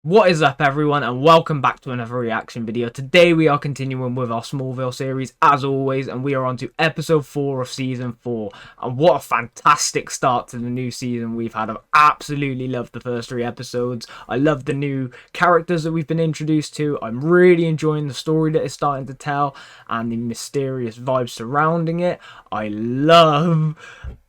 What is up, everyone, and welcome back to another reaction video. Today we are continuing with our Smallville series as always, and we are on to episode 4 of season 4. And what a fantastic start to the new season we've had. I've absolutely loved the first 3 episodes. I love the new characters that we've been introduced to. I'm really enjoying the story that it's starting to tell and the mysterious vibes surrounding it. I love,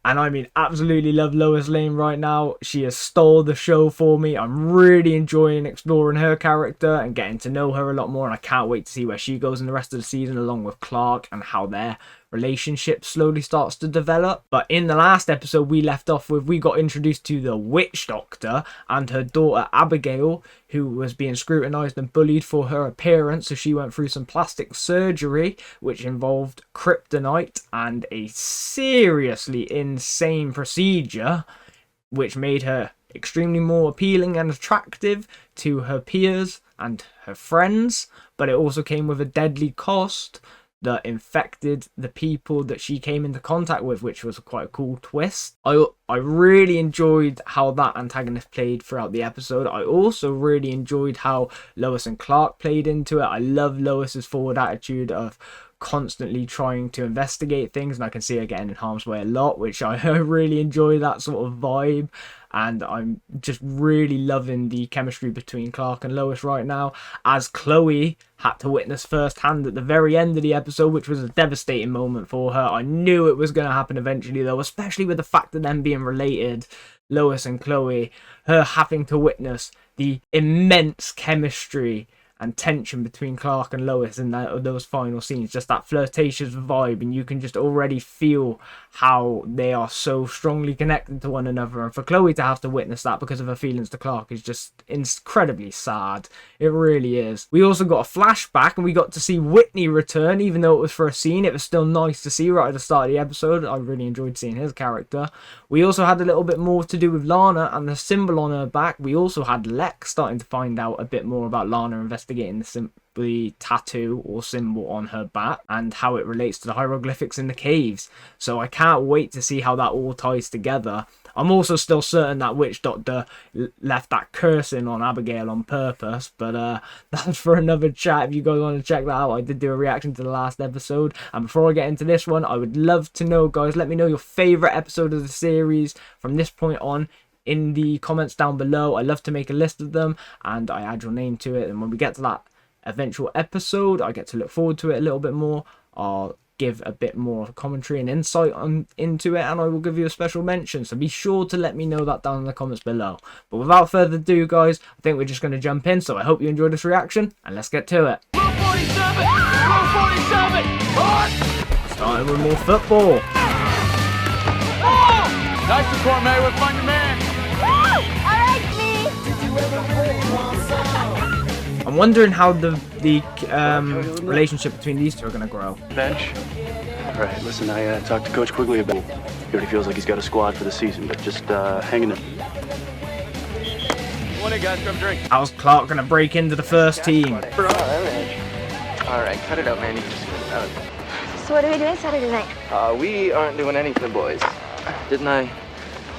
and I mean absolutely love, Lois Lane right now. She has stole the show for me. I'm really enjoying exploring her character and getting to know her a lot more, and I can't wait to see where she goes in the rest of the season along with Clark and how their relationship slowly starts to develop. But in the last episode we left off with, we got introduced to the witch doctor and her daughter Abigail, who was being scrutinized and bullied for her appearance, so she went through some plastic surgery which involved kryptonite and a seriously insane procedure which made her extremely more appealing and attractive to her peers and her friends, but it also came with a deadly cost that infected the people that she came into contact with, which was quite a cool twist. I really enjoyed how that antagonist played throughout the episode. I also really enjoyed how Lois and Clark played into it. I love Lois's forward attitude of constantly trying to investigate things, and I can see her getting in harm's way a lot, which I really enjoy that sort of vibe. And I'm just really loving the chemistry between Clark and Lois right now, as Chloe had to witness firsthand at the very end of the episode, which was a devastating moment for her. I knew it was going to happen eventually though, especially with the fact of them being related, Lois and Chloe, her having to witness the immense chemistry and tension between Clark and Lois in those final scenes, just that flirtatious vibe, and you can just already feel how they are so strongly connected to one another. And for Chloe to have to witness that because of her feelings to Clark is just incredibly sad. It really is. We also got a flashback and we got to see Whitney return, even though it was for a scene. It was still nice to see right at the start of the episode. I really enjoyed seeing his character. We also had a little bit more to do with Lana and the symbol on her back. We also had Lex starting to find out a bit more about Lana investigating the tattoo or symbol on her back and how it relates to the hieroglyphics in the caves. So I can't wait to see how that all ties together. I'm also still certain that witch doctor left that cursing on Abigail on purpose, but that's for another chat. If you guys want to check that out, I did do a reaction to the last episode. And before I get into this one, I would love to know, guys, let me know your favorite episode of the series from this point on in the comments down below. I love to make a list of them and I add your name to it, and when we get to that eventual episode I get to look forward to it a little bit more. I'll give a bit more commentary and insight into it, and I will give you a special mention, so be sure to let me know that down in the comments below. But without further ado, guys, I think we're just going to jump in, so I hope you enjoyed this reaction and let's get to it. Rule 47! Rule 47! Starting with more football. Oh! Nice support, May. We'll find your man. I'm wondering how the relationship between these two are going to grow. Bench. All right, listen, I talked to Coach Quigley about it. He already feels like he's got a squad for the season, but just hanging in. One in, guys, grab a drink. How's Clark going to break into the first team? All right, cut it out, man. You can just cut it out. So what are we doing Saturday night? We aren't doing anything, boys. Didn't I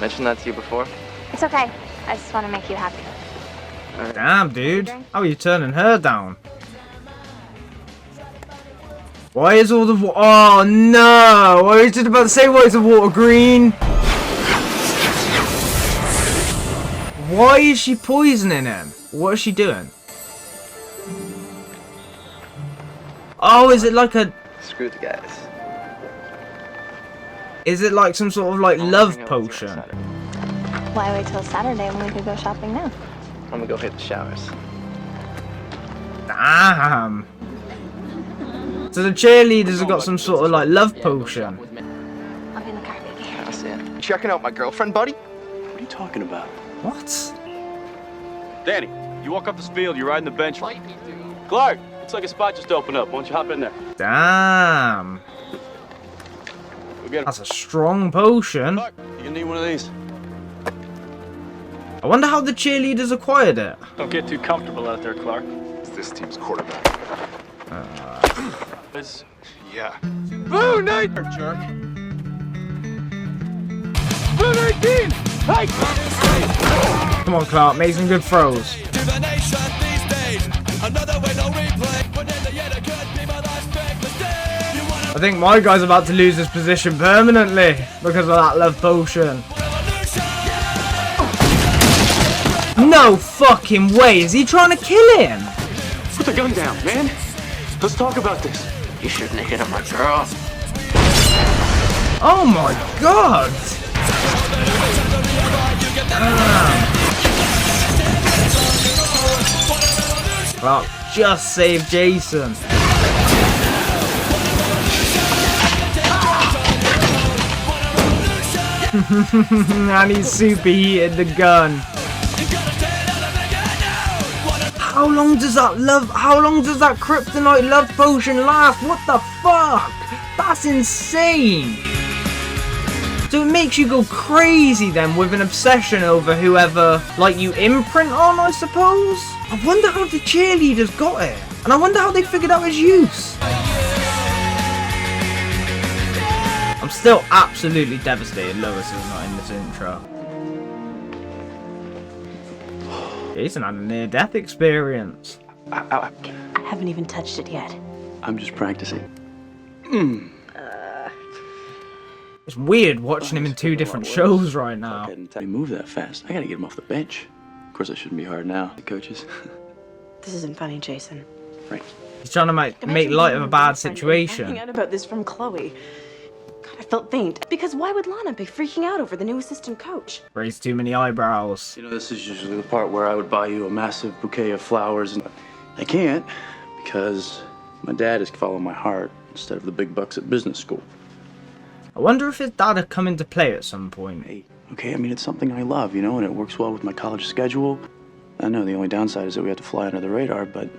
mention that to you before? It's okay. I just want to make you happy. Damn, dude. How are you turning her down? Why is all the oh no! I was just about to say, why is the water green? Why is she poisoning him? What is she doing? Oh, is it like a... Screw the guys. Is it like some sort of like love potion? Why wait till Saturday when we could go shopping now? I'm gonna go hit the showers. Damn. So the cheerleaders have got some sort of like love potion. I'll be in the car, baby. I'll see ya. Checking out my girlfriend, buddy? What are you talking about? What? Danny, you walk off this field, you're riding the bench. Clark, looks like a spot just opened up. Why don't you hop in there? Damn. That's a strong potion. Clark, you gonna need one of these. I wonder how the cheerleaders acquired it. Don't get too comfortable out there, Clark. It's this team's quarterback. Yeah. Boo, Nate! Jerk. Boo, 19! Hey! Come on, Clark, make some good throws. rejuvenation these days. Another way to replay. But in the end, it could be my last big mistake. You wanna I think my guy's about to lose his position permanently because of that love potion. No fucking way, is he trying to kill him? Put the gun down, man. Let's talk about this. You shouldn't have hit on my girl. Oh my god! Clark just saved Jason. And he superheated the gun. How long does that kryptonite love potion last? What the fuck? That's insane. So it makes you go crazy then with an obsession over whoever like you imprint on, I suppose? I wonder how the cheerleaders got it. And I wonder how they figured out its use. I'm still absolutely devastated Lois is not in this intro. Jason had a near-death experience. I haven't even touched it yet. I'm just practicing. It's weird watching him in two different shows right now. He move that fast. I gotta get him off the bench. Of course, I shouldn't be hard now. The coaches. This isn't funny, Jason. Right. He's trying to make light of a bad situation. Finding out about this from Chloe. God, I felt faint. Because why would Lana be freaking out over the new assistant coach? Raised too many eyebrows. You know, this is usually the part where I would buy you a massive bouquet of flowers, and I can't because my dad is following my heart instead of the big bucks at business school. I wonder if his dad had come into play at some point. Hey, okay, I mean, it's something I love, you know, and it works well with my college schedule. I know the only downside is that we have to fly under the radar, but...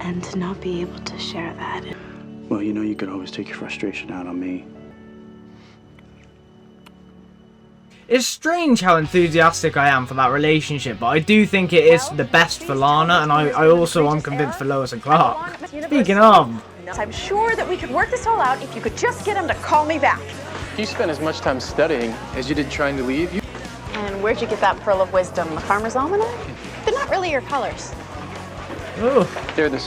And to not be able to share that. Well, you know, you could always take your frustration out on me. It's strange how enthusiastic I am for that relationship, but I do think it is the best for Lana, and I also am convinced for Lois and Clark. Speaking of... I'm sure that we could work this all out if you could just get him to call me back. You spent as much time studying as you did trying to leave. And where'd you get that pearl of wisdom? The Farmer's Almanac? They're not really your colors. Ooh. They're the...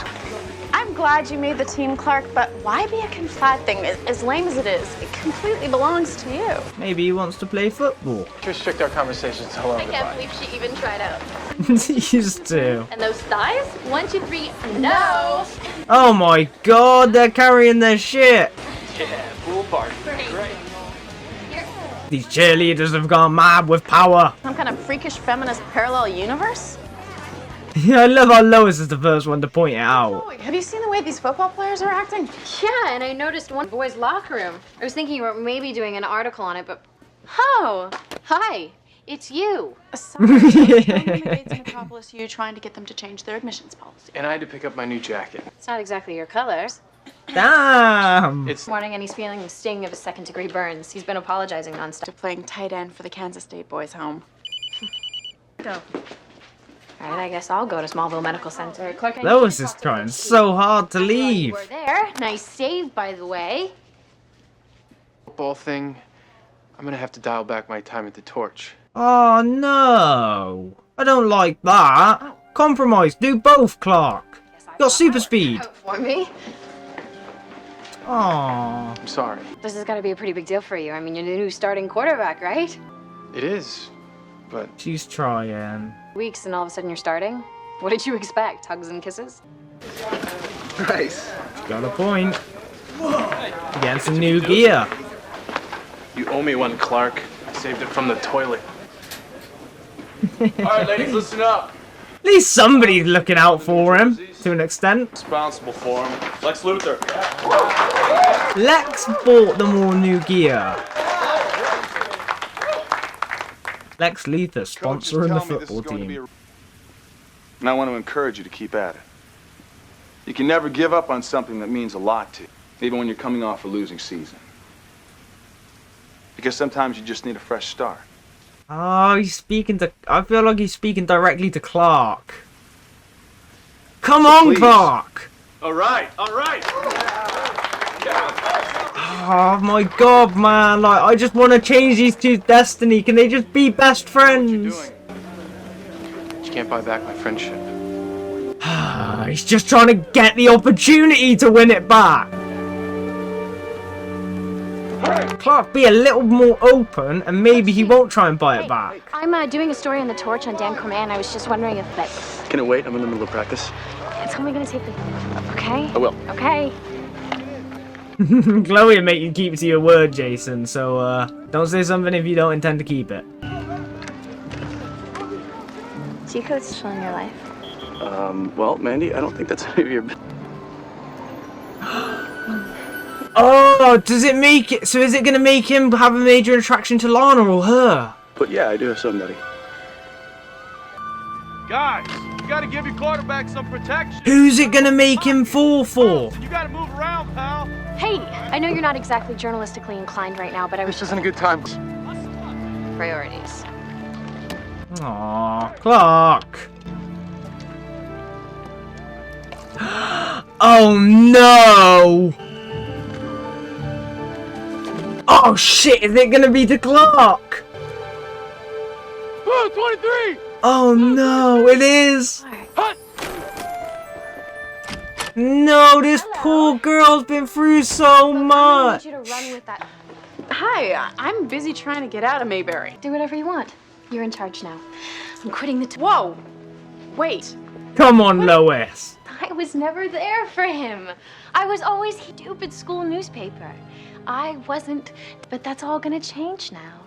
I'm glad you made the team, Clark, but why be a conflat thing? As lame as it is, it completely belongs to you. Maybe he wants to play football. Restrict our conversations to alone. I can't believe she even tried out. He used to. And those thighs? 1, 2, 3, no! Oh my god, they're carrying their shit. Yeah, pool party. Great. These cheerleaders have gone mad with power. Some kind of freakish feminist parallel universe? Yeah, I love how Lois is the first one to point it out. Oh, have you seen the way these football players are acting? Yeah, and I noticed one boy's locker room. I was thinking about maybe doing an article on it, but... Oh! Hi, it's you. Sorry, it's Metropolis U trying to get them to change their admissions policy. And I had to pick up my new jacket. It's not exactly your colors. Damn! It's... Warning, and he's feeling the sting of his second-degree burns. He's been apologizing nonstop. To playing tight end for the Kansas State boys' home. Go. All right, I guess I'll go to Smallville Medical Center. Clark, Lois is trying so hard to leave. We're there. Nice save, by the way. Football thing. I'm gonna have to dial back my time at the Torch. Oh no! I don't like that. Compromise. Do both, Clark. You got super speed. For me? Aww. I'm sorry. This has got to be a pretty big deal for you. I mean, you're the new starting quarterback, right? It is, but... She's trying. Weeks and all of a sudden you're starting? What did you expect? Hugs and kisses? Nice. Got a point. Getting some new gear. You owe me one, Clark. I saved it from the toilet. All right, ladies, listen up. At least somebody's looking out for him, to an extent. Responsible for him. Lex Luthor. Lex bought them all new gear. Lex Luthor sponsoring the football team. And I want to encourage you to keep at it. You can never give up on something that means a lot to you, even when you're coming off a losing season. Because sometimes you just need a fresh start. Oh, he's speaking to... I feel like he's speaking directly to Clark. Come on, please. Clark! All right, all right. Oh my god, man. Like, I just want to change these two's destiny. Can they just be best friends? You can't buy back my friendship. He's just trying to get the opportunity to win it back. Clark, be a little more open and maybe he won't try and buy it back. I'm doing a story on the Torch on Dan Corman. I was just wondering if that... Can it wait? I'm in the middle of practice. It's only gonna take like... Okay? I will. Okay. Chloe will make you keep to your word, Jason, so don't say something if you don't intend to keep it. Do you coach in your life? Well, Mandy, I don't think that's any of your... Oh, does it make it... So is it going to make him have a major attraction to Lana or her? But yeah, I do have somebody. Guys, you gotta give your quarterback some protection. Who's it going to make him fall for? You gotta move around, pal. Hey, I know you're not exactly journalistically inclined right now, but I was... This isn't a good time. Priorities. Aw, Clark. Oh no! Oh shit, is it gonna be to Clark? Oh, 23! Oh no, it is! No, this poor girl's been through so much! I need you to run with that. Hi, I'm busy trying to get out of Mayberry. Do whatever you want. You're in charge now. I'm quitting the... Whoa! Wait. Come on, Lois. I was never there for him. I was always stupid school newspaper. I wasn't, but that's all gonna change now.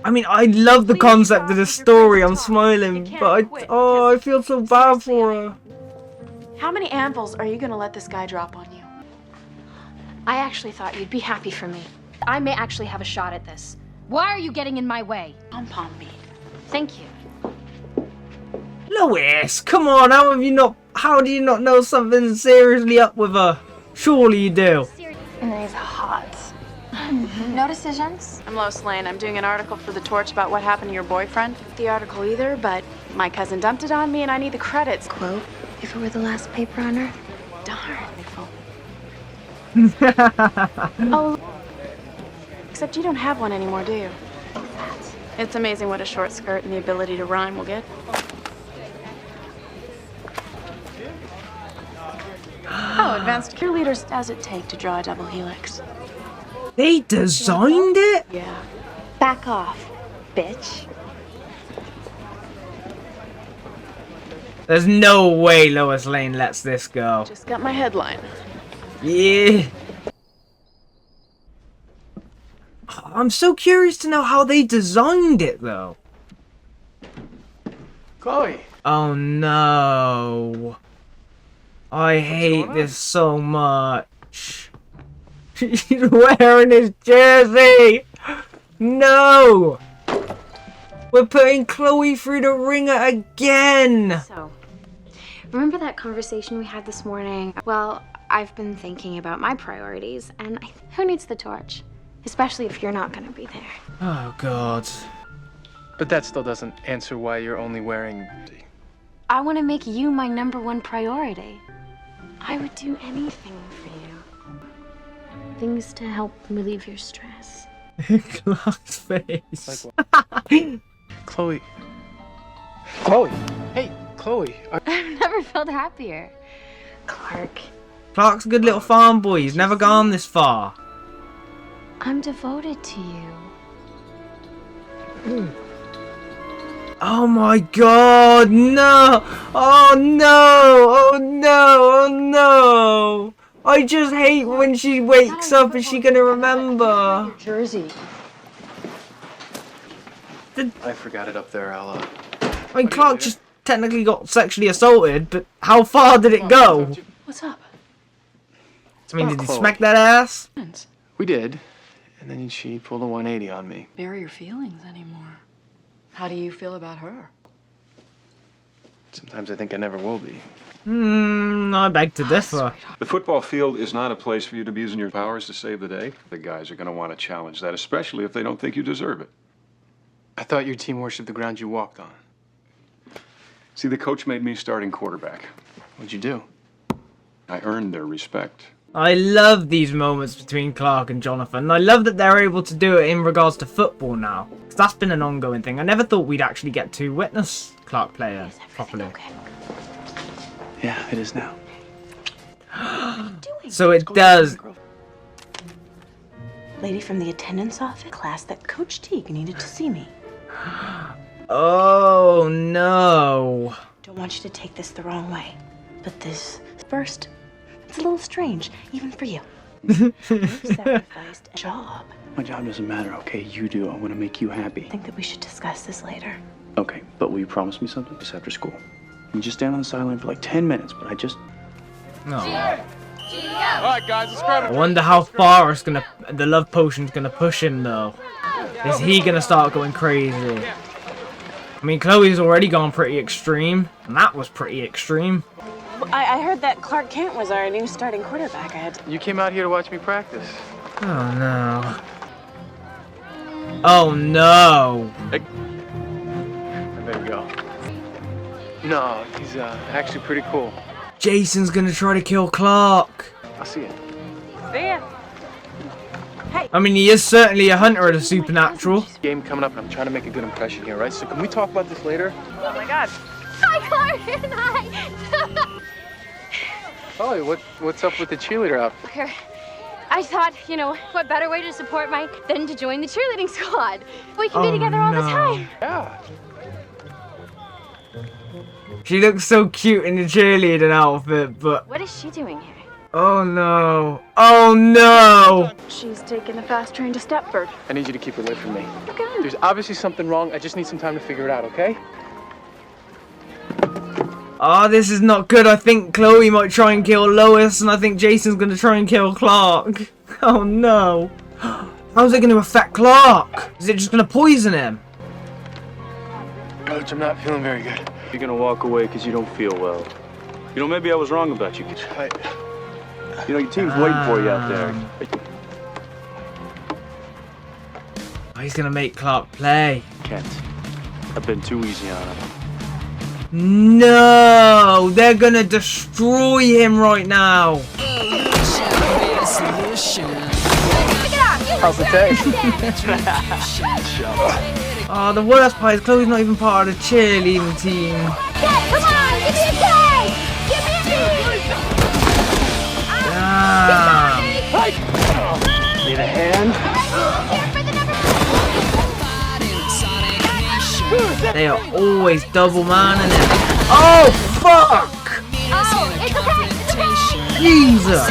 I mean, I love the concept of the story. I'm smiling, but I feel so bad for her. How many anvils are you gonna let this guy drop on you? I actually thought you'd be happy for me. I may actually have a shot at this. Why are you getting in my way? Pom-pom me. Thank you. Lois, come on, how do you not know something's seriously up with her? Surely you do. And he's hot. No decisions? I'm Lois Lane. I'm doing an article for The Torch about what happened to your boyfriend. The article either, but my cousin dumped it on me and I need the credits. Quote, if it were the last paper on Earth. Darn. Oh, except you don't have one anymore, do you? It's amazing what a short skirt and the ability to rhyme will get. Oh, advanced cheerleaders does it take to draw a double helix? They designed it? Yeah. Back off, bitch. There's no way Lois Lane lets this go. Just got my headline. Yeah. I'm so curious to know how they designed it, though. Chloe. Oh no. I hate this so much. He's wearing his jersey. No. We're putting Chloe through the ringer again. So, remember that conversation we had this morning? Well, I've been thinking about my priorities, and who needs the torch? Especially if you're not gonna be there. Oh God. But that still doesn't answer why you're only wearing... I want to make you my #1 priority. I would do anything for you. Things to help relieve your stress. Clark's face. Chloe. Chloe. Hey, Chloe. I've never felt happier. Clark. Clark's a good little farm boy. He's never gone this far. I'm devoted to you. Oh my God, no! Oh no! Oh no! Oh no! I just hate when she wakes up. Is she gonna remember? Jersey. I forgot it up there, Ella. I mean, Clark just technically got sexually assaulted, but how far did it go? What's up? I mean, did he smack that ass? We did. And then she pulled a 180 on me. Bury your feelings anymore. How do you feel about her? Sometimes I think I never will be. I beg to differ. The football field is not a place for you to be using your powers to save the day. The guys are going to want to challenge that, especially if they don't think you deserve it. I thought your team worshipped the ground you walked on. See, the coach made me starting quarterback. What'd you do? I earned their respect. I love these moments between Clark and Jonathan. I love that they're able to do it in regards to football now. Because that's been an ongoing thing. I never thought we'd actually get to witness Clark play properly. Okay? Yeah, it is now. So it does. Lady from the attendance office class that Coach Teague needed to see me. Oh no. Don't want you to take this the wrong way, but this first, it's a little strange, even for you. You've sacrificed a job. My job doesn't matter, okay? You do. I want to make you happy. I think that we should discuss this later. Okay, but will you promise me something? Just after school. You just stand on the sideline for like 10 minutes, but I just... No. All right, guys, let's grab I wonder how far it's gonna, the love potion's gonna push him though. Is he gonna start going crazy? I mean, Chloe's already gone pretty extreme, and that was pretty extreme. I heard that Clark Kent was our new starting quarterback. You came out here to watch me practice. Oh no. Oh no. I better go. No, he's actually pretty cool. Jason's gonna try to kill Clark. I'll see you. See ya. I mean, he is certainly a hunter of the supernatural. Game coming up, and I'm trying to make a good impression here, right? So can we talk about this later? Oh my God. Hi, Clark and hi. Chloe, what's up with the cheerleader outfit? I thought, you know, what better way to support Mike than to join the cheerleading squad? We can be together all the time. Yeah. She looks so cute in the cheerleading outfit, but... What is she doing here? Oh no. Oh no! She's taking the fast train to Stepford. I need you to keep her away from me. Okay. There's obviously something wrong. I just need some time to figure it out, okay? Oh, this is not good. I think Chloe might try and kill Lois, and I think Jason's gonna try and kill Clark. Oh no. How's it gonna affect Clark? Is it just gonna poison him? Coach, I'm not feeling very good. You're gonna walk away because you don't feel well. You know, maybe I was wrong about you. You know, your team's waiting for you out there. Oh, he's gonna make Clark play. Kent, I've been too easy on him. No! They're gonna destroy him right now! How's the taste? Oh, the worst part is Chloe's not even part of the cheerleading team. Come on, give me a K! Give me a K! Damn. Need a hand? They are always double manning it. Oh, fuck! Oh, it's okay, it's okay! Jesus!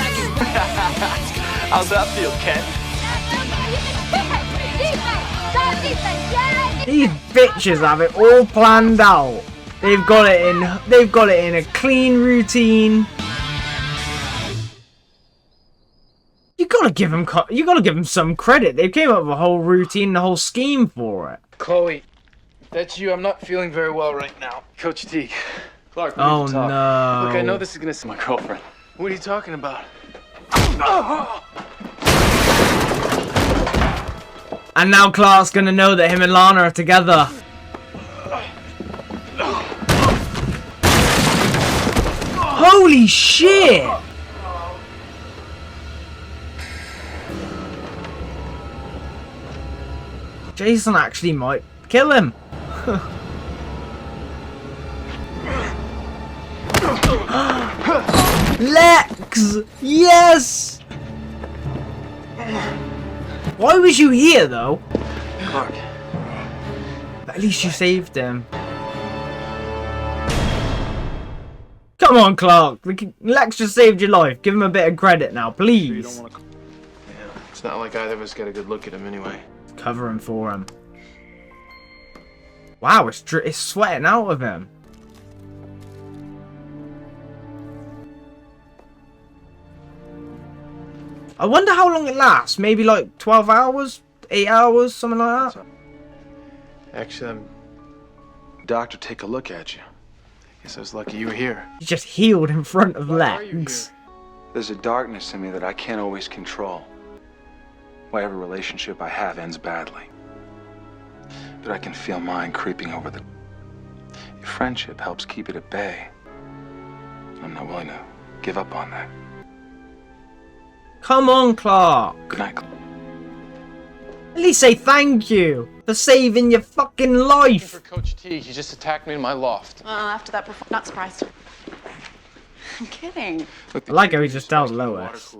How's that feel, Ken? These bitches have it all planned out. They've got it in a clean routine. You gotta give them some credit. They came up with a whole routine, the whole scheme for it. Chloe, that's you. I'm not feeling very well right now. Coach Teague. Clark, oh no. Look, I know this is gonna sound my girlfriend. What are you talking about? And now Clark's gonna know that him and Lana are together. Holy shit! Jason actually might kill him. Lex! Yes! Why was you here though? Clark. But at least you saved him. Come on, Clark. Lex just saved your life. Give him a bit of credit now, please. Yeah, it's not like either of us got a good look at him anyway. Cover him for him. Wow, it's sweating out of him. I wonder how long it lasts. Maybe like 12 hours? 8 hours? Something like that? Actually, doctor, take a look at you. Guess I was lucky you were here. He just healed in front of Lex. There's a darkness in me that I can't always control. Why every relationship I have ends badly. But I can feel mine creeping over the... Your friendship helps keep it at bay. I'm not willing to give up on that. Come on, Clark. Good night. At least say thank you for saving your fucking life. For Coach T, he just attacked me in my loft. After that performance, not surprised. I'm kidding. I like how he just tells Lois.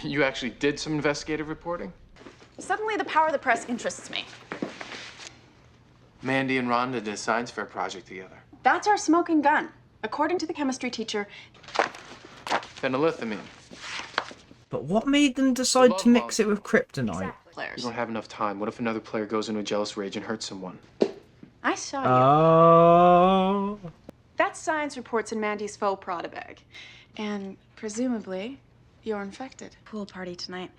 You actually did some investigative reporting? Suddenly, the power of the press interests me. Mandy and Rhonda did a science fair project together. That's our smoking gun. According to the chemistry teacher, Phenolithamine. But what made them decide to mix it with kryptonite? You don't have enough time. What if another player goes into a jealous rage and hurts someone? I saw you. Oh. That's science reports in Mandy's faux Prada bag. And presumably, you're infected. Pool party tonight.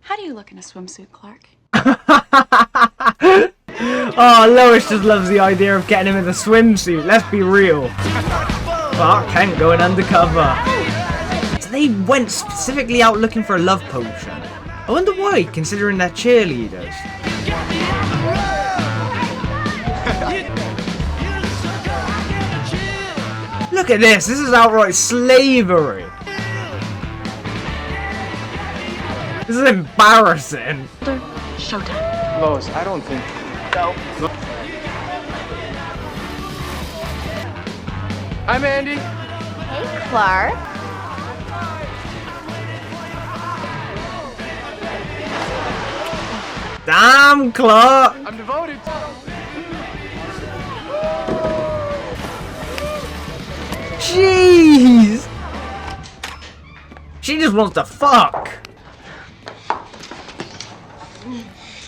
How do you look in a swimsuit, Clark? Oh, Lois just loves the idea of getting him in a swimsuit. Let's be real. Clark Kent going undercover. So they went specifically out looking for a love potion. I wonder why, considering they're cheerleaders. Look at this. This is outright slavery. This is embarrassing. Showdown. Lois, I don't think... Go. Hi, Mandy. Hey, Clark. Damn, Clark. I'm devoted. Jeez. She just wants to fuck.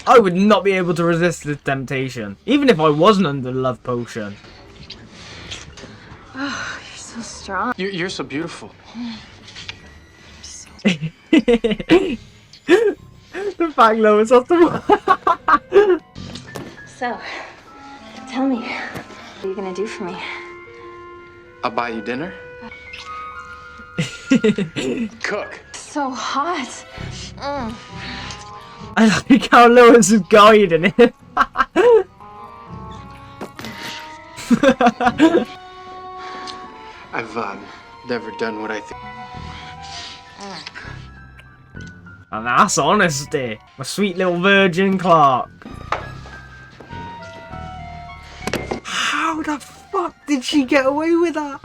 I would not be able to resist this temptation, even if I wasn't under the love potion. Oh, you're so strong. You're so beautiful. The fact Lois has to... So, tell me, what are you gonna do for me? I'll buy you dinner. Cook. So hot. I like how Lois is guiding it. I've never done what I think. And that's honesty. My sweet little virgin Clark. How the fuck did she get away with that?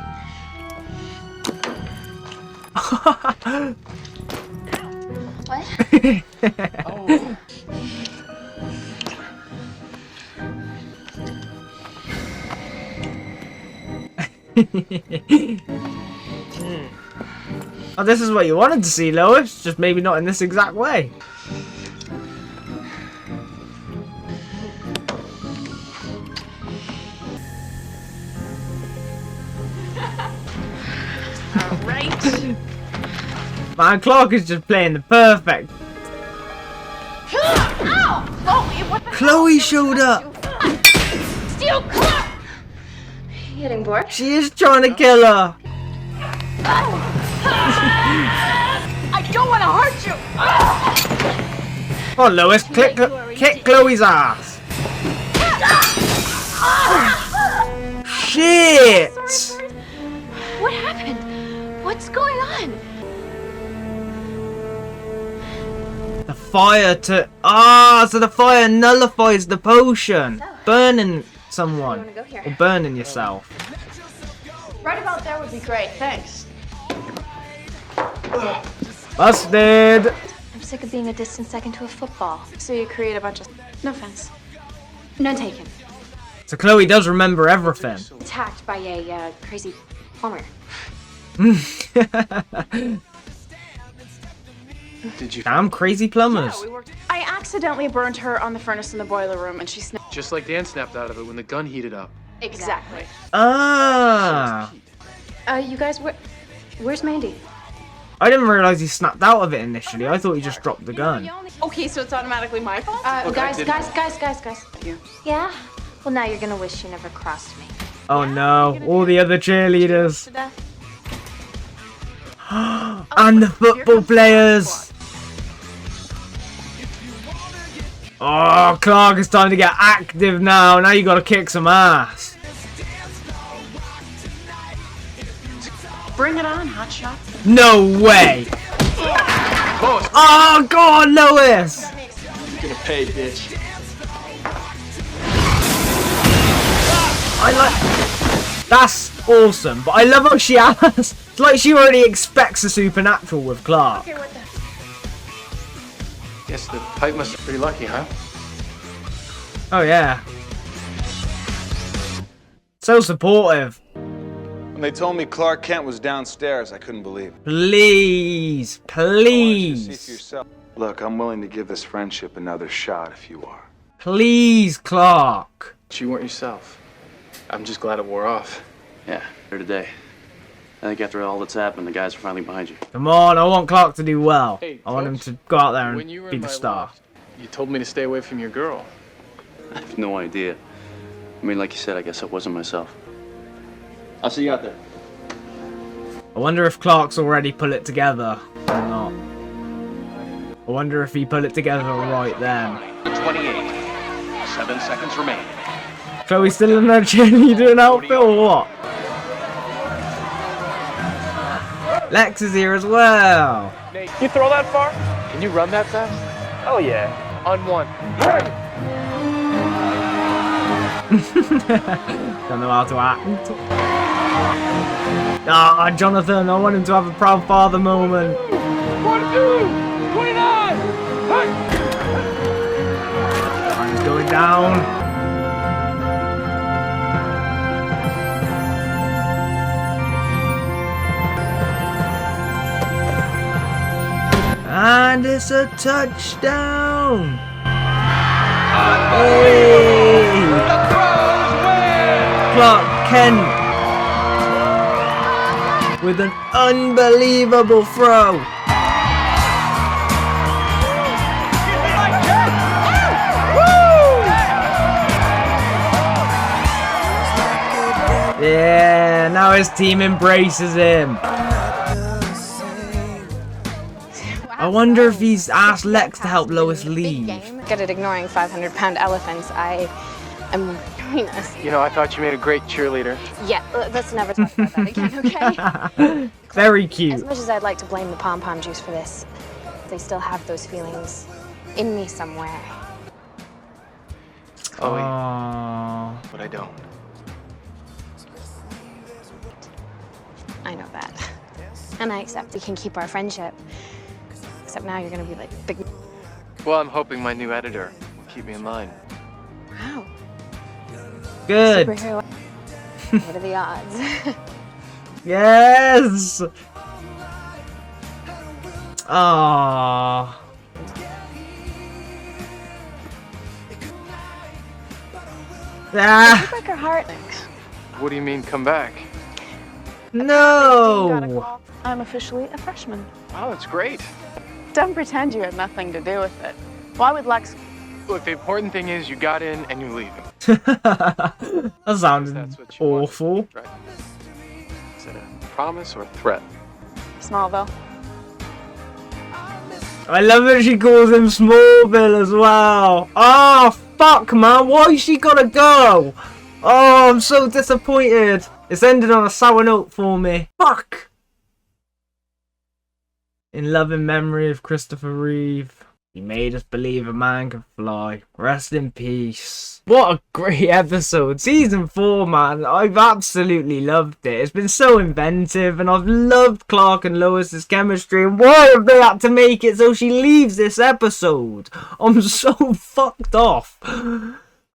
What? Oh. Oh, this is what you wanted to see, Lois, just maybe not in this exact way. Alright. Man, Clark is just playing the perfect. Ow! Chloe, what the Chloe showed up. Steal Clark! You getting bored? She is trying to kill her. I don't want to hurt you! Oh, Lois, kick Chloe's ass. Shit! What happened? What's going on? The fire to... so the fire nullifies the potion. Burning someone. Go here. Or burning yourself. Right about there would be great, thanks. Busted! I'm sick of being a distant second to a football. So you create a bunch of... No offense. None taken. So Chloe does remember everything. Attacked by a crazy plumber. Did you? Damn crazy plumbers. I accidentally burned her on the furnace in the boiler room and she snapped. Just like Dan snapped out of it when the gun heated up. Exactly. Ah! You guys, where's Mandy? I didn't realize he snapped out of it initially. I thought he just dropped the gun. Okay, so it's automatically my fault? Guys. You. Yeah? Well, now you're gonna wish you never crossed me. Oh no, all the other cheerleaders. And the football players. Oh, Clark, it's time to get active now. Now you gotta kick some ass. Bring it on, hotshot. No way. Lois! Oh, go on, Lois! You're gonna pay, bitch. I like... That's awesome, but I love how she has... It's like she already expects a supernatural with Clark. Guess the pipe must be pretty lucky, huh? Oh, yeah. So supportive. When they told me Clark Kent was downstairs, I couldn't believe it. Please, I want you to see for please. yourself. Look, I'm willing to give this friendship another shot if you are. Please, Clark. But you weren't yourself. I'm just glad it wore off. Yeah, here today. I think after all that's happened, the guys are finally behind you. Come on, I want Clark to do well. Hey, I want him Coach, to go out there when you and were be in the my star. loft, you told me to stay away from your girl. I have no idea. I mean, like you said, I guess I wasn't myself. I'll see you out there. I wonder if Clark's already put it together or not. I wonder if he put it together right then. 28. 7 seconds remain. Chloe's still in her cheerleader outfit or what? Lex is here as well. You throw that far? Can you run that fast? Oh yeah. On one. Don't know how to act. Ah, Jonathan, I want him to have a proud father moment. 22! 29! He's going down. And it's a touchdown. Hey! Clark Kent with an unbelievable throw. Yeah, now his team embraces him. I wonder if he's asked Lex to help Lois leave. Good at ignoring 500-pound elephants. I am doing this. You know, I thought you made a great cheerleader. Yeah, let's never talk about that again, okay? Very cute. As much as I'd like to blame the pom-pom juice for this, they still have those feelings in me somewhere. Chloe, Aww. but I don't. I know that. And I accept we can keep our friendship. Except now you're gonna be like big. Well, I'm hoping my new editor will keep me in line. Wow. Good. Superhero. What are the odds? Yes. Aww. Ah. You break her heart. What do you mean, come back? No. I'm officially a freshman. Oh, that's great. Don't pretend you had nothing to do with it. Why would Lex? Look, the important thing is you got in and you're leaving. That sounds That's what you awful. wanted, right? Is it a promise or a threat? Smallville. I love that she calls him Smallville as well. Oh, fuck, man. Why she gotta go? Oh, I'm so disappointed. It's ended on a sour note for me. Fuck. In loving memory of Christopher Reeve. He made us believe a man can fly. Rest in peace. What a great episode. Season 4, man. I've absolutely loved it. It's been so inventive and I've loved Clark and Lois's chemistry. And why have they had to make it so she leaves this episode? I'm so fucked off.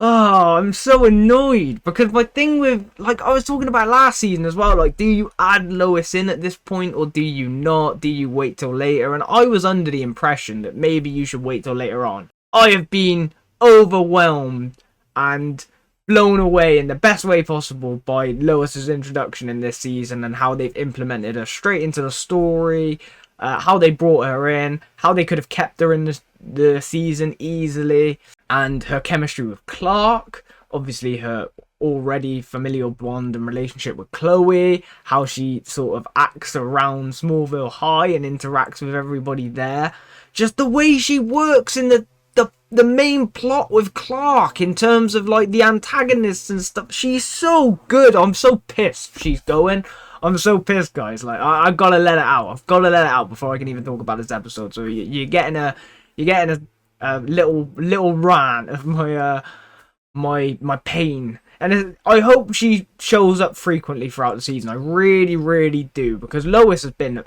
Oh, I'm so annoyed because my thing with, like I was talking about last season as well, like do you add Lois in at this point or do you not? Do you wait till later? And I was under the impression that maybe you should wait till later on. I have been overwhelmed and blown away in the best way possible by Lois's introduction in this season and how they've implemented her straight into the story, how they brought her in, how they could have kept her in the season easily, and her chemistry with Clark, obviously her already familial bond and relationship with Chloe, how she sort of acts around Smallville High and interacts with everybody there, just the way she works in the main plot with Clark in terms of like the antagonists and stuff. She's so good. I'm so pissed she's going. I'm so pissed, guys. Like, I've got to let it out. I've got to let it out before I can even talk about this episode. So you're getting a little rant of my my pain. And I hope she shows up frequently throughout the season. I really, really do. Because Lois has been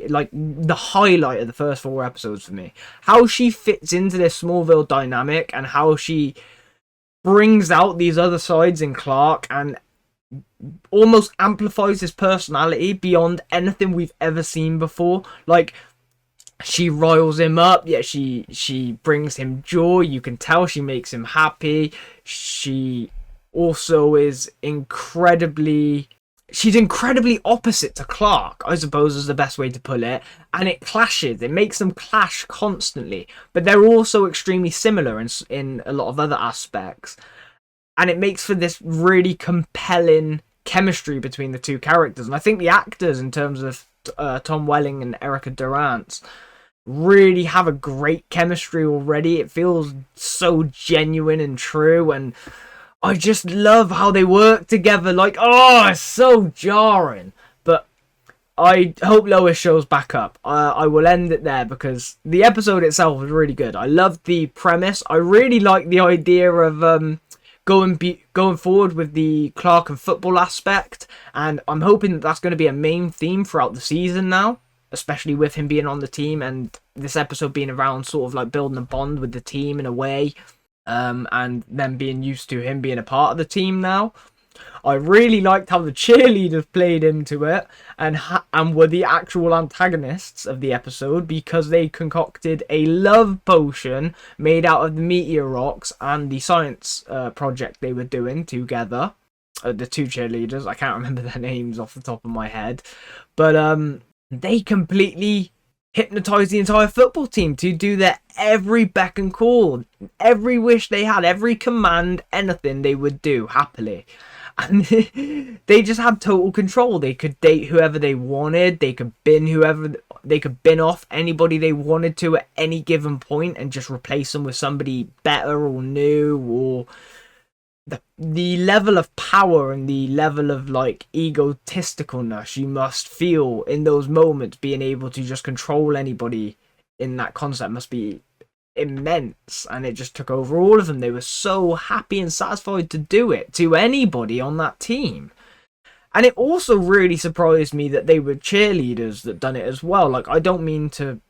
like the highlight of the first 4 episodes for me. How she fits into this Smallville dynamic and how she brings out these other sides in Clark and almost amplifies his personality beyond anything we've ever seen before. Like, she riles him up, yet she brings him joy. You can tell she makes him happy. She also is incredibly opposite to Clark, I suppose is the best way to put it, and it clashes. It makes them clash constantly, but they're also extremely similar in a lot of other aspects, and it makes for this really compelling chemistry between the two characters. And I think the actors, in terms of Tom Welling and Erica Durant, really have a great chemistry already. It feels so genuine and true, and I just love how they work together. Like, oh, it's so jarring. But I hope Lois shows back up. I will end it there because the episode itself was really good. I loved the premise. I really like the idea of going forward with the Clark and football aspect. And I'm hoping that that's going to be a main theme throughout the season now, especially with him being on the team and this episode being around sort of like building a bond with the team in a way. And then being used to him being a part of the team now. I really liked how the cheerleaders played into it and were the actual antagonists of the episode, because they concocted a love potion made out of the meteor rocks and the science project they were doing together. The 2 cheerleaders, I can't remember their names off the top of my head, but they completely hypnotized the entire football team to do their every beck and call, every wish they had, every command, anything they would do happily. And they just had total control. They could date whoever they wanted. They could bin off anybody they wanted to at any given point and just replace them with somebody better or new. Or the level of power and the level of like egotisticalness you must feel in those moments, being able to just control anybody in that concept, must be immense. And it just took over all of them. They were so happy and satisfied to do it to anybody on that team. And it also really surprised me that they were cheerleaders that done it as well. Like, I don't mean to,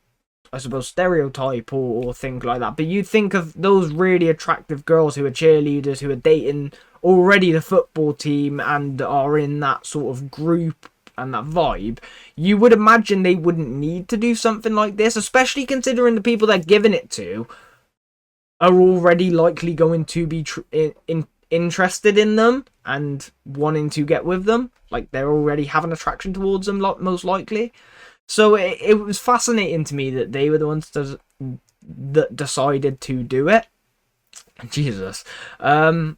I suppose, stereotype or things like that, but you think of those really attractive girls who are cheerleaders, who are dating already the football team and are in that sort of group and that vibe, you would imagine they wouldn't need to do something like this, especially considering the people they're giving it to are already likely going to be interested in them and wanting to get with them. Like, they're already having attraction towards them, most likely. So it was fascinating to me that they were the ones that decided to do it. Jesus. I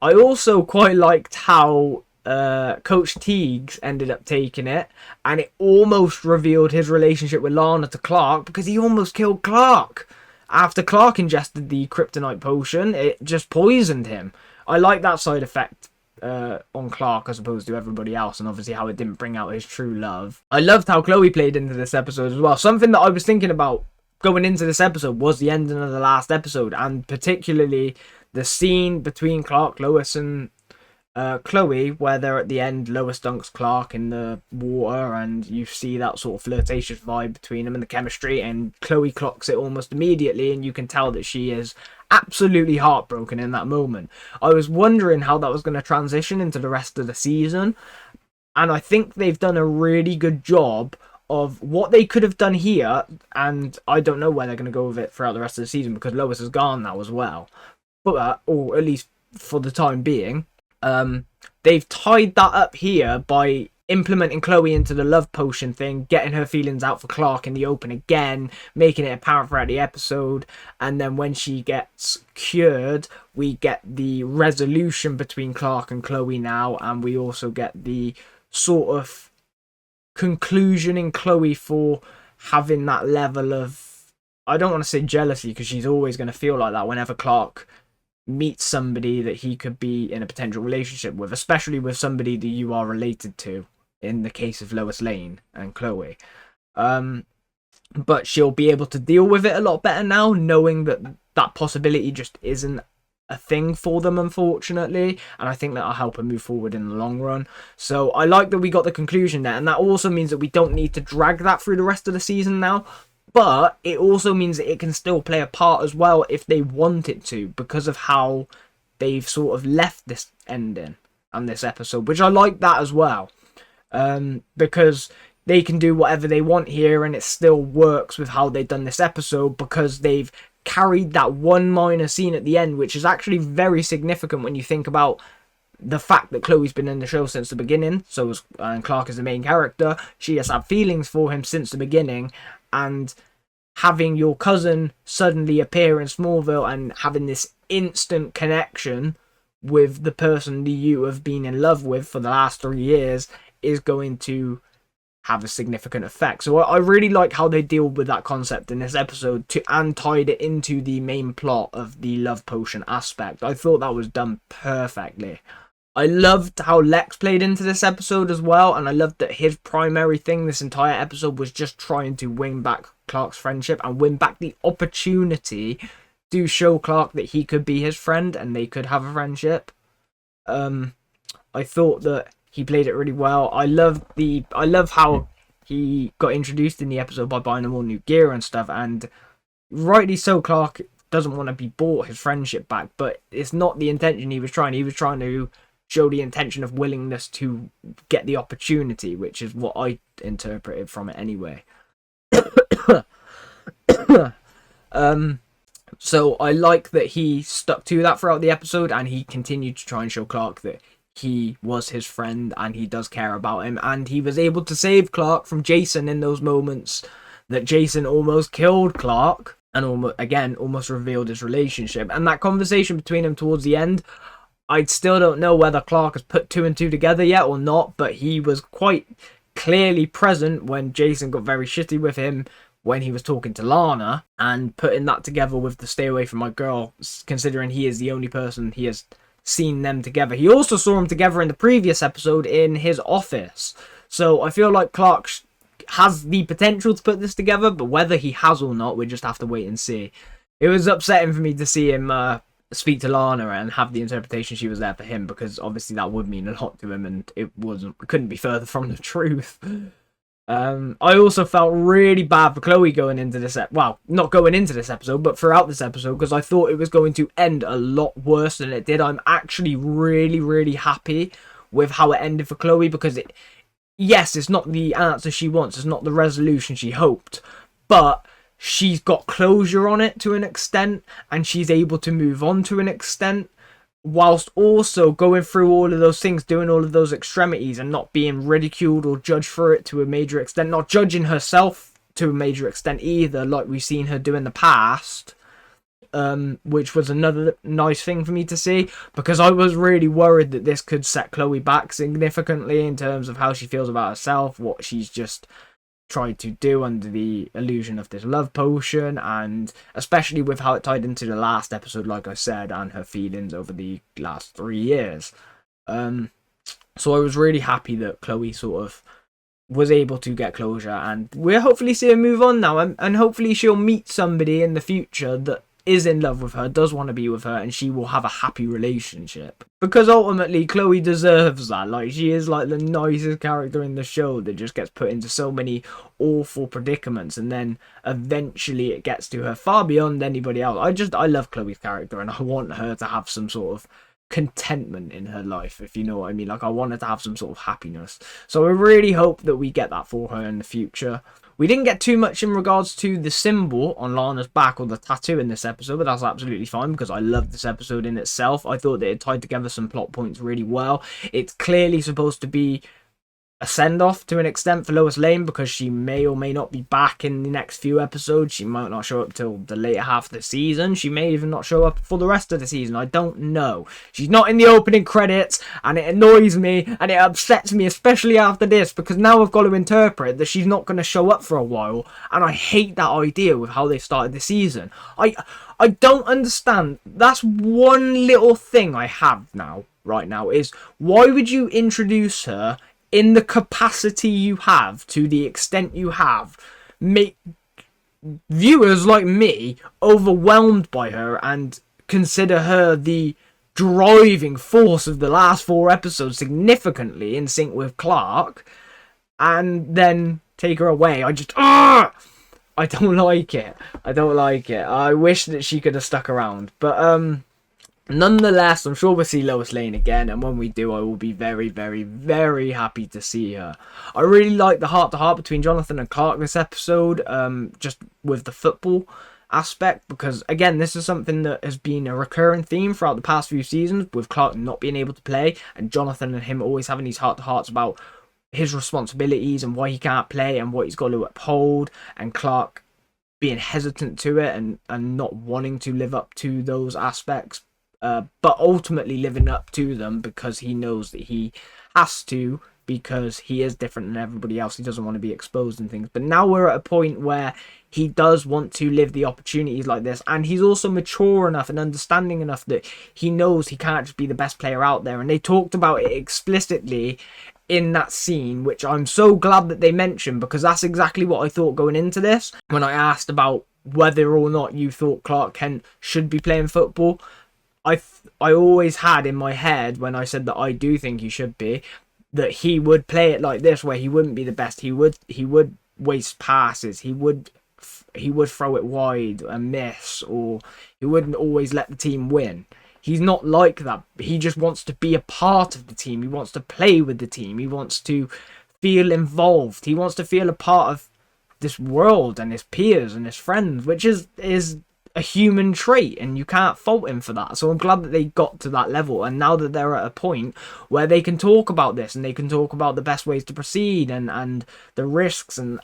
also quite liked how Coach Teagues ended up taking it, and it almost revealed his relationship with Lana to Clark, because he almost killed Clark. After Clark ingested the kryptonite potion, it just poisoned him. I like that side effect on Clark as opposed to everybody else, and obviously how it didn't bring out his true love. I loved how Chloe played into this episode as well. Something that I was thinking about going into this episode was the ending of the last episode, and particularly the scene between Clark, Lois, and Chloe, where they're at the end. Lois dunks Clark in the water, and you see that sort of flirtatious vibe between them and the chemistry, and Chloe clocks it almost immediately, and you can tell that she is absolutely heartbroken in that moment. I was wondering how that was going to transition into the rest of the season, and I think they've done a really good job of what they could have done here, and I don't know where they're going to go with it throughout the rest of the season, because Lois is gone now as well, but or at least for the time being. They've tied that up here by implementing Chloe into the love potion thing, getting her feelings out for Clark in the open again, making it apparent throughout the episode, and then when she gets cured, we get the resolution between Clark and Chloe now, and we also get the sort of conclusion in Chloe for having that level of, I don't want to say jealousy, because she's always going to feel like that whenever Clark meets somebody that he could be in a potential relationship with, especially with somebody that you are related to in the case of Lois Lane and Chloe. But she'll be able to deal with it a lot better now, knowing that that possibility just isn't a thing for them, unfortunately, and I think that'll help her move forward in the long run. So I like that we got the conclusion there, and that also means that we don't need to drag that through the rest of the season now, but it also means that it can still play a part as well if they want it to, because of how they've sort of left this ending and this episode, which I like that as well, because they can do whatever they want here and it still works with how they've done this episode, because they've carried that one minor scene at the end, which is actually very significant when you think about the fact that Chloe's been in the show since the beginning. So is, and Clark is the main character. She has had feelings for him since the beginning, and having your cousin suddenly appear in Smallville and having this instant connection with the person that you have been in love with for the last 3 years is going to have a significant effect. So I really like how they deal with that concept in this episode and tied it into the main plot of the love potion aspect. I thought that was done perfectly. I loved how Lex played into this episode as well, and I loved that his primary thing this entire episode was just trying to win back Clark's friendship and win back the opportunity to show Clark that he could be his friend and they could have a friendship. I thought that he played it really well. I love how he got introduced in the episode by buying him all new gear and stuff, and rightly so, Clark doesn't want to be bought his friendship back, but it's not the intention he was trying. He was trying to show the intention of willingness to get the opportunity, which is what I interpreted from it anyway. So I like that he stuck to that throughout the episode, and he continued to try and show Clark that he was his friend and he does care about him, and he was able to save Clark from Jason in those moments that Jason almost killed Clark and almost revealed his relationship. And that conversation between them towards the end, I still don't know whether Clark has put 2 and 2 together yet or not, but he was quite clearly present when Jason got very shitty with him when he was talking to Lana, and putting that together with the stay away from my girl, considering he is the only person he has seen them together. He also saw them together in the previous episode in his office. So I feel like Clark has the potential to put this together, but whether he has or not, we just have to wait and see. It was upsetting for me to see him speak to Lana and have the interpretation she was there for him, because obviously that would mean a lot to him, and it couldn't be further from the truth. I also felt really bad for Chloe going into this not going into this episode, but throughout this episode, because I thought it was going to end a lot worse than it did. I'm actually really happy with how it ended for Chloe, because it's not the answer she wants, it's not the resolution she hoped, but she's got closure on it to an extent, and she's able to move on to an extent, whilst also going through all of those things, doing all of those extremities, and not being ridiculed or judged for it to a major extent, not judging herself to a major extent either, like we've seen her do in the past, which was another nice thing for me to see, because I was really worried that this could set Chloe back significantly in terms of how she feels about herself, what she's just tried to do under the illusion of this love potion, and especially with how it tied into the last episode, like I said, and her feelings over the last 3 years. So I was really happy that Chloe sort of was able to get closure, and we'll hopefully see her move on now, and hopefully she'll meet somebody in the future that is in love with her, does want to be with her, and she will have a happy relationship. Because ultimately, Chloe deserves that. Like, she is like the nicest character in the show that just gets put into so many awful predicaments, and then eventually it gets to her far beyond anybody else. I love Chloe's character, and I want her to have some sort of contentment in her life, if you know what I mean. Like, I want her to have some sort of happiness. So I really hope that we get that for her in the future. We didn't get too much in regards to the symbol on Lana's back, or the tattoo, in this episode, but that's absolutely fine, because I love this episode in itself. I thought that it tied together some plot points really well. It's clearly supposed to be a send-off to an extent for Lois Lane, because she may or may not be back in the next few episodes. She might not show up till the later half of the season. She may even not show up for the rest of the season. I don't know. She's not in the opening credits, and it annoys me, and it upsets me, especially after this, because now I've got to interpret that she's not going to show up for a while, and I hate that idea with how they started the season. I don't understand. That's one little thing I have now, right now, is why would you introduce her in the capacity you have, to the extent you have, make viewers like me overwhelmed by her and consider her the driving force of the last 4 episodes, significantly in sync with Clark, and then take her away. I don't like it. I wish that she could have stuck around. But nonetheless, I'm sure we'll see Lois Lane again, and when we do, I will be very, very, very happy to see her. I really like the heart-to-heart between Jonathan and Clark this episode, just with the football aspect, because again, this is something that has been a recurring theme throughout the past few seasons, with Clark not being able to play, and Jonathan and him always having these heart-to-hearts about his responsibilities and why he can't play and what he's got to uphold, and Clark being hesitant to it and not wanting to live up to those aspects, but ultimately living up to them because he knows that he has to, because he is different than everybody else. He doesn't want to be exposed and things. But now we're at a point where he does want to live the opportunities like this, and he's also mature enough and understanding enough that he knows he can't just be the best player out there. And they talked about it explicitly in that scene, which I'm so glad that they mentioned, because that's exactly what I thought going into this when I asked about whether or not you thought Clark Kent should be playing football. I always had in my head, when I said that I do think he should be, that he would play it like this, where he wouldn't be the best. He would waste passes. He would throw it wide and miss, or he wouldn't always let the team win. He's not like that. He just wants to be a part of the team. He wants to play with the team. He wants to feel involved. He wants to feel a part of this world and his peers and his friends, which is a human trait, and you can't fault him for that. So I'm glad that they got to that level, and now that they're at a point where they can talk about this, and they can talk about the best ways to proceed, and the risks, and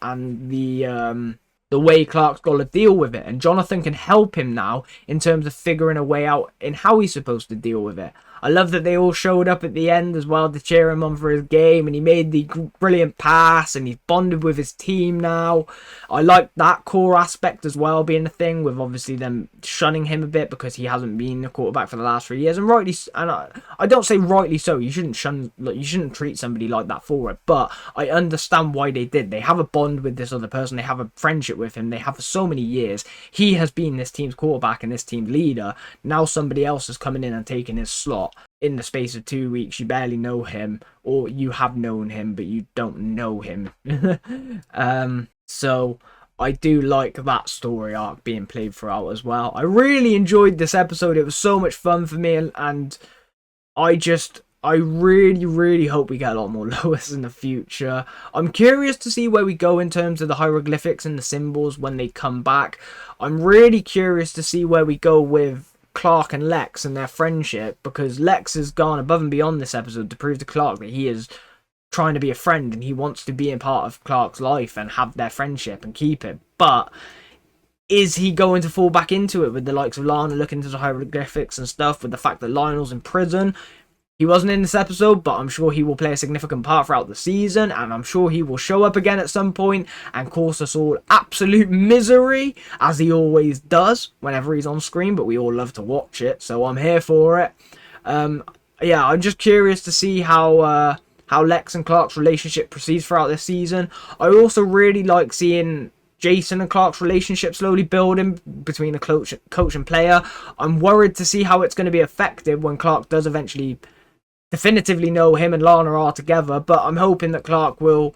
the way Clark's got to deal with it, and Jonathan can help him now in terms of figuring a way out in how he's supposed to deal with it. I love that they all showed up at the end as well to cheer him on for his game, and he made the brilliant pass, and he's bonded with his team now. I like that core aspect as well being a thing, with obviously them shunning him a bit because he hasn't been a quarterback for the last 3 years, and rightly, and I don't say rightly so. You shouldn't treat somebody like that for it, but I understand why they did. They have a bond with this other person. They have a friendship with him. They have for so many years. He has been this team's quarterback and this team's leader. Now somebody else is coming in and taking his slot. In the space of 2 weeks, you barely know him, or you have known him, but you don't know him. So I do like that story arc being played throughout as well. I really enjoyed this episode. It was so much fun for me, and I really, really hope we get a lot more Lois in the future. I'm curious to see where we go in terms of the hieroglyphics and the symbols when they come back. I'm really curious to see where we go with Clark and Lex and their friendship, because Lex has gone above and beyond this episode to prove to Clark that he is trying to be a friend, and he wants to be a part of Clark's life and have their friendship and keep it. But is he going to fall back into it with the likes of Lana looking into the hieroglyphics and stuff, with the fact that Lionel's in prison? He wasn't in this episode, but I'm sure he will play a significant part throughout the season, and I'm sure he will show up again at some point and cause us all absolute misery, as he always does whenever he's on screen, but we all love to watch it, so I'm here for it. Yeah, I'm just curious to see how Lex and Clark's relationship proceeds throughout this season. I also really like seeing Jason and Clark's relationship slowly building between a coach and player. I'm worried to see how it's going to be effective when Clark does eventually definitively know him and Lana are together, but I'm hoping that Clark will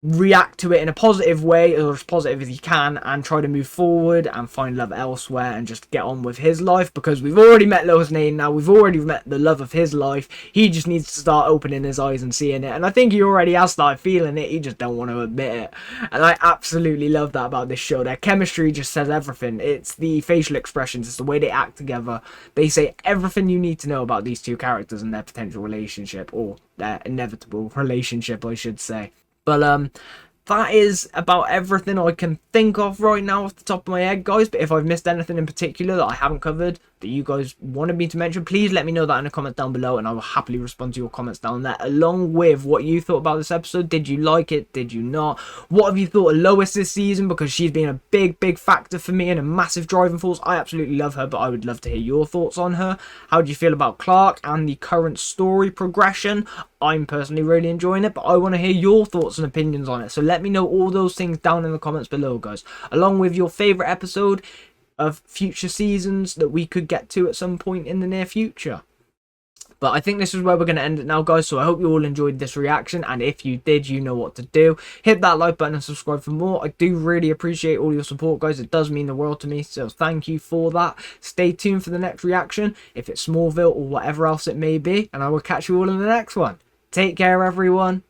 react to it in a positive way, or as positive as he can, and try to move forward and find love elsewhere and just get on with his life, because we've already met Lois Lane now. We've already met the love of his life. He just needs to start opening his eyes and seeing it, and I think he already has started feeling it. He just don't want to admit it, and I absolutely love that about this show. Their chemistry just says everything. It's the facial expressions, it's the way they act together. They say everything you need to know about these two characters and their potential relationship, or their inevitable relationship, I should say. But that is about everything I can think of right now off the top of my head, guys. But if I've missed anything in particular that I haven't covered that you guys wanted me to mention, please let me know that in the comments down below, and I will happily respond to your comments down there, along with what you thought about this episode. Did you like it? Did you not? What have you thought of Lois this season? Because she's been a big factor for me and a massive driving force. I absolutely love her, but I would love to hear your thoughts on her. How do you feel about Clark and the current story progression? I'm personally really enjoying it, but I want to hear your thoughts and opinions on it. So let me know all those things down in the comments below, guys, along with your favourite episode of future seasons that we could get to at some point in the near future. But I think this is where we're going to end it now, guys. So I hope you all enjoyed this reaction, and if you did, you know what to do. Hit that like button and subscribe for more. I do really appreciate all your support, guys. It does mean the world to me, so thank you for that. Stay tuned for the next reaction, if it's Smallville or whatever else it may be, and I will catch you all in the next one. Take care, everyone.